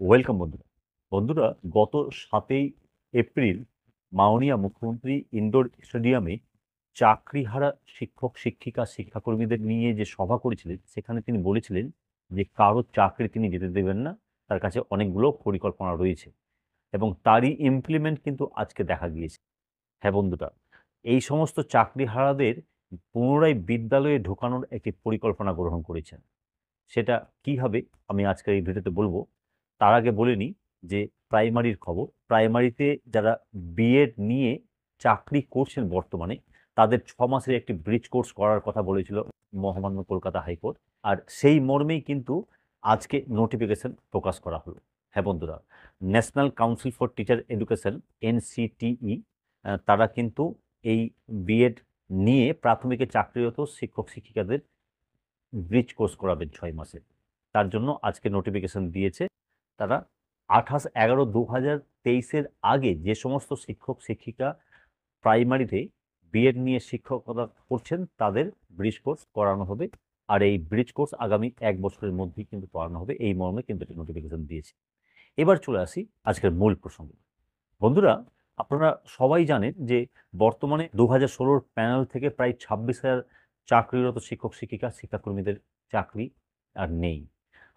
Welcome বন্ধুরা। বন্ধুরা, গত ৭ই এপ্রিল মাননীয় মুখ্যমন্ত্রী ইনডোর স্টেডিয়ামে চাকরিহারা শিক্ষক শিক্ষিকা শিক্ষাকর্মীদের নিয়ে যে সভা করেছিলেন, সেখানে তিনি বলেছিলেন যে কারো চাকরি তিনি যেতে দেবেন না। তার কাছে অনেকগুলো পরিকল্পনা রয়েছে এবং তারই ইমপ্লিমেন্ট কিন্তু আজকে দেখা গিয়েছে। হ্যাঁ বন্ধুরা, এই সমস্ত চাকরিহারাদের পুনরায় বিদ্যালয়ে ঢোকানোর একটি পরিকল্পনা গ্রহণ করেছেন। সেটা কি হবে আমি আজকের এই ভিডিওতে বলবো। তার আগে বলে নিই যে প্রাইমারির খবর। প্রাইমারিতে যারা বিএড নিয়ে চাকরি করছেন বর্তমানে, তাদের 6 মাসের একটি ব্রিজ কোর্স করার কথা বলেছিল মহামান্য কলকাতা হাইকোর্ট। আর সেই মর্মেই কিন্তু আজকে নোটিফিকেশন প্রকাশ করা হলো। হ্যাঁ বন্ধুরা, national council for teacher education NCTE তারা কিন্তু এই বিএড নিয়ে প্রাথমিকে চাকরিরত শিক্ষক শিক্ষিকাদের ব্রিজ কোর্স করাবেন 6 মাসে। তার জন্য আজকে নোটিফিকেশন দিয়েছে তারা। 28/11/2023 আগে যে সমস্ত শিক্ষক শিক্ষিকা প্রাইমারিতে বিএড নিয়ে শিক্ষকতা করছেন, তাদের ব্রিজ কোর্স করানো হবে। আর এই ব্রিজ কোর্স আগামী 1 বছরের মধ্যেই কিন্তু করানো হবে, এই মর্মে কিন্তু নোটিফিকেশন দিয়েছে। এবার চলে আসি আজকের মূল প্রসঙ্গে। বন্ধুরা, আপনারা সবাই জানেন যে বর্তমানে 2016 প্যানেল থেকে প্রায় 26,000 চাকরিরত শিক্ষক শিক্ষিকা শিক্ষাকর্মীদের চাকরি আর নেই।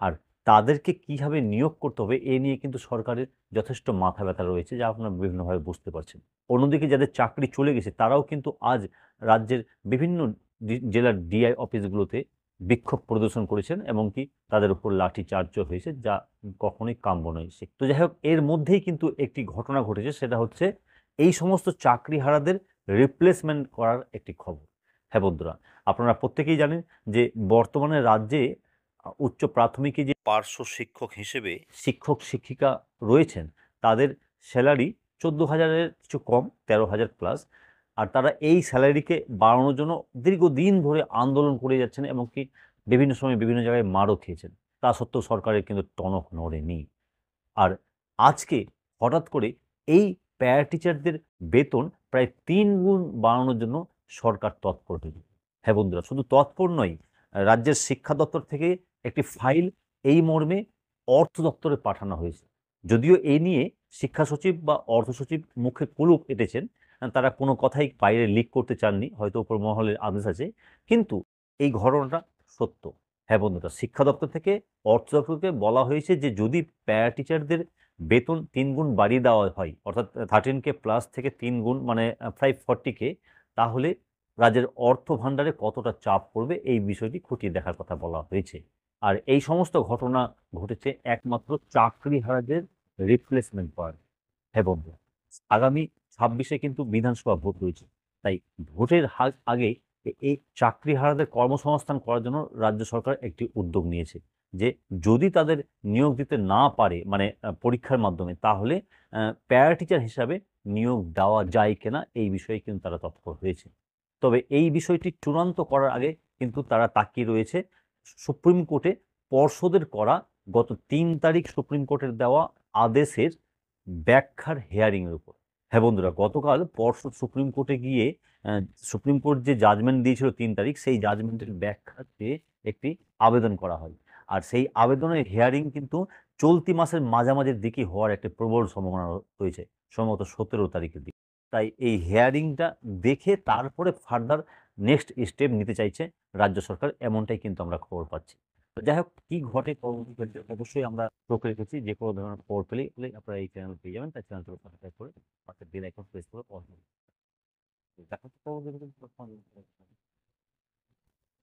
আর তাদেরকে কিভাবে নিয়োগ করতে হবে এ নিয়ে কিন্তু সরকারের যথেষ্ট মাথা ব্যথা রয়েছে, যা আপনারা বিভিন্নভাবে বুঝতে পারছেন। অন্যদিকে যাদের চাকরি চলে গেছে তারাও কিন্তু আজ রাজ্যের বিভিন্ন জেলার ডিআই অফিসগুলোতে বিক্ষোভ প্রদর্শন করেছেন, এমনকি তাদের উপর লাঠিচার্জও হয়েছে, যা কখনোই কাম্য নয়। তো যাই হোক, এর মধ্যেই কিন্তু একটি ঘটনা ঘটেছে, সেটা হচ্ছে এই সমস্ত চাকরিহারাদের রিপ্লেসমেন্ট করার একটি খবর। হ্যাঁ বন্ধুরা, আপনারা প্রত্যেকেই জানেন যে বর্তমানে রাজ্যে উচ্চ প্রাথমিকে যে পার্শ্ব শিক্ষক হিসেবে শিক্ষক শিক্ষিকা রয়েছেন, তাদের স্যালারি 14,000-এর কিছু কম, 13,000 প্লাস। আর তারা এই স্যালারিকে বাড়ানোর জন্য দীর্ঘদিন ধরে আন্দোলন করে যাচ্ছেন, এমনকি বিভিন্ন সময় বিভিন্ন জায়গায় মারও খেয়েছেন। তা সত্ত্বেও সরকারের কিন্তু টনক নড়েনি। আর আজকে হঠাৎ করে এই প্যারা টিচারদের বেতন প্রায় 3 গুণ বাড়ানোর জন্য সরকার তৎপর হয়েছে। হ্যাঁ বন্ধুরা, শুধু তৎপর নয়, রাজ্যের শিক্ষা দপ্তর থেকে একটি ফাইল এই মর্মে অর্থ দপ্তরে পাঠানো হয়েছে। যদিও এই নিয়ে শিক্ষা সচিব বা অর্থ সচিব মুখে কুলুপ এঁটেছেন, তারা কোনো কথাই বাইরে লিক করতে চাননি, হয়তো উপর মহলের আদেশ আছে। কিন্তু এই ঘটনাটা সত্য। হ্যাঁ বন্ধুরা, শিক্ষা দপ্তর থেকে অর্থ দপ্তরকে বলা হয়েছে যে যদি প্যারা টিচারদের বেতন 3 গুণ বাড়িয়ে দেওয়া হয়, অর্থাৎ 13K প্লাস থেকে 3 গুণ, মানে প্রায় 40K, তাহলে রাজ্যের অর্থ ভাণ্ডারে কতটা চাপ পড়বে এই বিষয়টি খতিয়ে দেখার কথা বলা হয়েছে। আর এই সমস্ত ঘটনা ঘটেছে একমাত্র চাকরিহারাদের রিপ্লেসমেন্ট করার। হ্যাঁ বন্ধু, আগামী 26-এ কিন্তু বিধানসভা ভোট রয়েছে। তাই ভোটের আগে এই চাকরিহারাদের কর্মসংস্থান করার জন্য রাজ্য সরকার একটি উদ্যোগ নিয়েছে যে যদি তাদের নিয়োগ দিতে না পারে, মানে পরীক্ষার মাধ্যমে, তাহলে প্যারা টিচার হিসাবে নিয়োগ দেওয়া যায় কিনা এই বিষয়ে কিন্তু তারা তৎপর হয়েছে। তবে এই বিষয়টি চূড়ান্ত করার আগে কিন্তু তারা তাকিয়ে রয়েছে সুপ্রিম কোর্টে পর্ষদের করা গত 3 তারিখ সুপ্রিম কোর্টের দেওয়া আদেশের ব্যাখ্যার হেয়ারিং এর উপর। হ্যাঁ বন্ধুরা, গতকাল পর্ষদ সুপ্রিম কোর্টে গিয়ে সুপ্রিম কোর্ট যে জাজমেন্ট দিয়েছিল 3 তারিখ, সেই জাজমেন্টের ব্যাখ্যাতে একটি আবেদন করা হয়। আর সেই আবেদনের হেয়ারিং কিন্তু চলতি মাসের মাঝামাঝির দিকে হওয়ার একটা প্রবল সম্ভাবনা রয়েছে, সম্ভবত 17 তারিখের দিকে। তাই এই হেয়ারিংটা দেখে তারপরে ফার্দার নেক্সট স্টেপ নিতে চাইছে রাজ্য সরকার, এমনটাই কিন্তু আমরা খবর পাচ্ছি। তো যাই হোক, কি ঘটে পরবর্তীতে অবশ্যই আমরা চোখ রেখেছি। যে কোনো ধরনের খবর পেলেই আপনারা এই চ্যানেল পেয়ে যাবেন, তাই চ্যানেলটি সাবস্ক্রাইব করে পাশে বেল আইকন প্রেস করে অল। দেখা হচ্ছে পরবর্তী